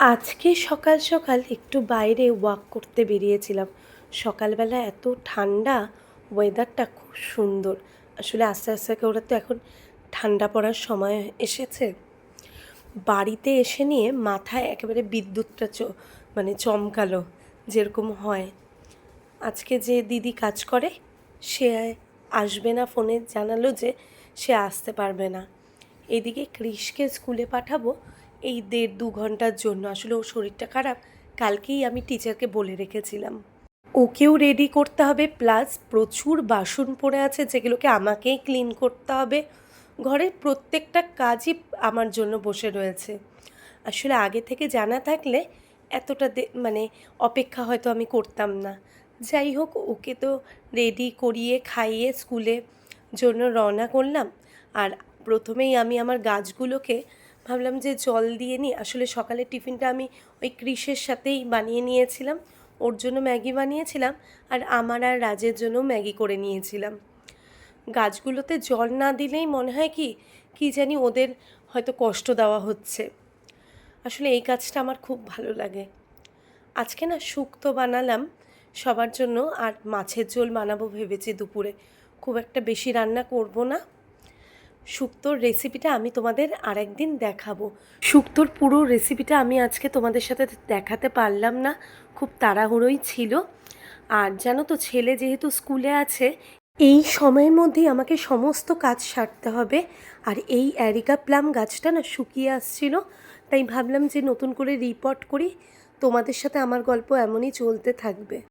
আজকে সকাল সকাল একটু বাইরে ওয়াক করতে বেরিয়েছিলাম। সকালবেলা এত ঠান্ডা, ওয়েদারটা খুব সুন্দর। আসলে আস্তে আস্তে করে তো এখন ঠান্ডা পড়ার সময় এসেছে। বাড়িতে এসে নিয়ে মাথায় একেবারে বিদ্যুৎটা চমকালো, যেরকম হয়। আজকে যে দিদি কাজ করে সে আসবে না, ফোনে জানালো যে সে আসতে পারবে না। এদিকে কৃষকে স্কুলে পাঠাবো এই 1.5-2 ঘন্টার জন্য। আসলে ওর শরীরটা খারাপ, কালকেই আমি টিচারকে বলে রেখেছিলাম। ওকেও রেডি করতে হবে, প্লাস প্রচুর বাসন পড়ে আছে যেগুলোকে আমাকেই ক্লিন করতে হবে। ঘরের প্রত্যেকটা কাজই আমার জন্য বসে রয়েছে। আসলে আগে থেকে জানা থাকলে এতটা অপেক্ষা হয়তো আমি করতাম না। যাই হোক, ওকে তো রেডি করিয়ে খাইয়ে স্কুলে জন্য রওনা করলাম। আর প্রথমেই আমি আমার গাছগুলোকে ভাবলাম যে জল দিয়ে নিই। আসলে সকালের টিফিনটা আমি ওই কৃষের সাথেই বানিয়ে নিয়েছিলাম। ওর জন্য ম্যাগি বানিয়েছিলাম, আর আমার আর রাজের জন্য ম্যাগি করে নিয়েছিলাম। গাছগুলোতে জল না দিলেই মনে হয় কি কি জানি ওদের হয়তো কষ্ট দেওয়া হচ্ছে। আসলে এই কাজটা আমার খুব ভালো লাগে। আজকে না শুক্তো বানালাম সবার জন্য, আর মাছের ঝোল বানাবো ভেবেছি দুপুরে। খুব একটা বেশি রান্না করব না। শুক্তোর রেসিপিটা আমি তোমাদের আরেকদিন দেখাবো। শুক্তোর পুরো রেসিপিটা আমি আজকে তোমাদের সাথে দেখাতে পারলাম না, খুব তাড়াহুড়োই ছিল। আর জানো তো, ছেলে যেহেতু স্কুলে আছে, এই সময়ের মধ্যেই আমাকে সমস্ত কাজ সারতে হবে। আর এই অ্যারিকা প্লাম গাছটা না শুকিয়ে আসছিল, তাই ভাবলাম যে নতুন করে রিপোর্ট করি। তোমাদের সাথে আমার গল্প এমনই চলতে থাকবে।